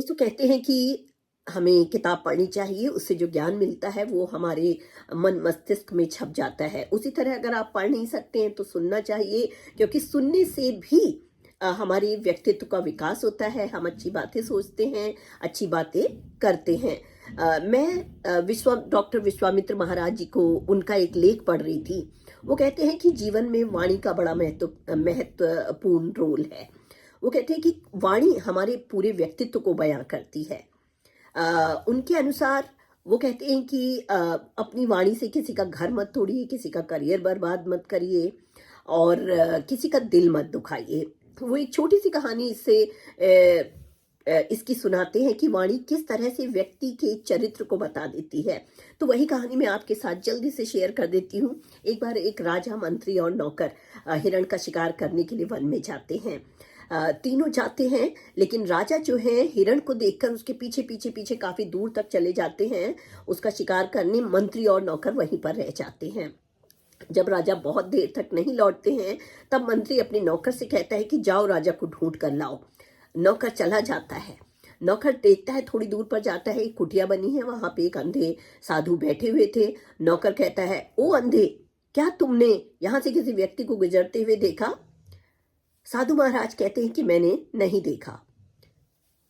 दोस्तों कहते हैं कि हमें किताब पढ़नी चाहिए, उससे जो ज्ञान मिलता है वो हमारे मन मस्तिष्क में छप जाता है। उसी तरह अगर आप पढ़ नहीं सकते हैं तो सुनना चाहिए, क्योंकि सुनने से भी हमारे व्यक्तित्व का विकास होता है। हम अच्छी बातें सोचते हैं, अच्छी बातें करते हैं। मैं डॉक्टर विश्वामित्र महाराज जी को उनका एक लेख पढ़ रही थी। वो कहते हैं कि जीवन में वाणी का बड़ा महत्वपूर्ण रोल है। वो कहते हैं कि वाणी हमारे पूरे व्यक्तित्व को बयां करती है। उनके अनुसार वो कहते हैं कि अपनी वाणी से किसी का घर मत तोड़िए, किसी का करियर बर्बाद मत करिए और किसी का दिल मत दुखाइए। तो वो एक छोटी सी कहानी इसकी सुनाते हैं कि वाणी किस तरह से व्यक्ति के चरित्र को बता देती है। तो वही कहानी मैं आपके साथ जल्दी से शेयर कर देती हूँ। एक बार एक राजा, मंत्री और नौकर हिरण का शिकार करने के लिए वन में जाते हैं। तीनों जाते हैं, लेकिन राजा जो है हिरण को देखकर उसके पीछे पीछे पीछे काफी दूर तक चले जाते हैं उसका शिकार करने। मंत्री और नौकर वहीं पर रह जाते हैं। जब राजा बहुत देर तक नहीं लौटते हैं तब मंत्री अपने नौकर से कहता है कि जाओ राजा को ढूंढ कर लाओ। नौकर चला जाता है। नौकर देखता है, थोड़ी दूर पर जाता है, एक कुटिया बनी है, वहां पे एक अंधे साधु बैठे हुए थे। नौकर कहता है, ओ अंधे, क्या तुमने यहां से किसी व्यक्ति को गुजरते हुए देखा? साधु महाराज कहते हैं कि मैंने नहीं देखा।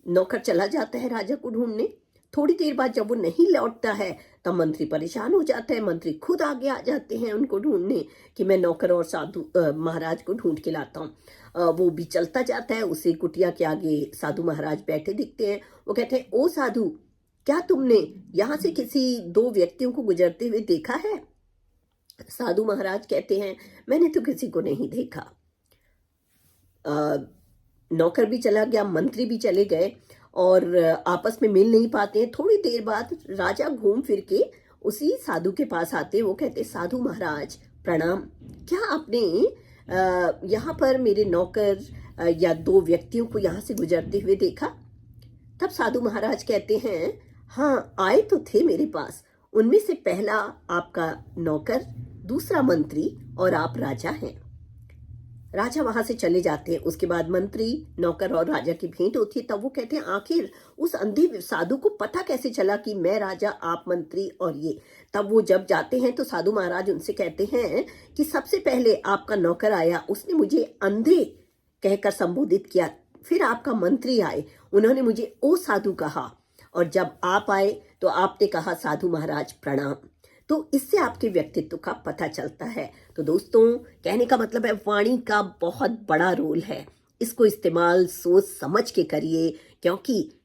नौकर चला जाता है राजा को ढूंढने। थोड़ी देर बाद जब वो नहीं लौटता है तब मंत्री परेशान हो जाता है। मंत्री खुद आगे आ जाते हैं उनको ढूंढने कि मैं नौकर और साधु महाराज को ढूंढ के लाता हूँ। वो भी चलता जाता है, उसे कुटिया के आगे साधु महाराज बैठे दिखते हैं। वो कहते हैं, ओ साधु, क्या तुमने यहाँ से किसी दो व्यक्तियों को गुजरते हुए देखा है? साधु महाराज कहते हैं, मैंने तो किसी को नहीं देखा। नौकर भी चला गया, मंत्री भी चले गए और आपस में मिल नहीं पाते हैं। थोड़ी देर बाद राजा घूम फिर के उसी साधु के पास आते। वो कहते, साधु महाराज प्रणाम, क्या आपने यहाँ पर मेरे नौकर या दो व्यक्तियों को यहाँ से गुजरते हुए देखा? तब साधु महाराज कहते हैं, हाँ, आए तो थे मेरे पास। उनमें से पहला आपका नौकर, दूसरा मंत्री और आप राजा हैं। राजा वहां से चले जाते हैं। उसके बाद मंत्री, नौकर और राजा की भेंट होती है। तब वो कहते हैं, आखिर उस अंधे साधु को पता कैसे चला कि मैं राजा, आप मंत्री और ये? तब वो जब जाते हैं तो साधु महाराज उनसे कहते हैं कि सबसे पहले आपका नौकर आया, उसने मुझे अंधे कहकर संबोधित किया। फिर आपका मंत्री आए, उन्होंने मुझे ओ साधु कहा, और जब आप आए तो आपने कहा, साधु महाराज प्रणाम। तो इससे आपके व्यक्तित्व का पता चलता है। तो दोस्तों, कहने का मतलब है वाणी का बहुत बड़ा रोल है। इसको इस्तेमाल सोच समझ के करिए, क्योंकि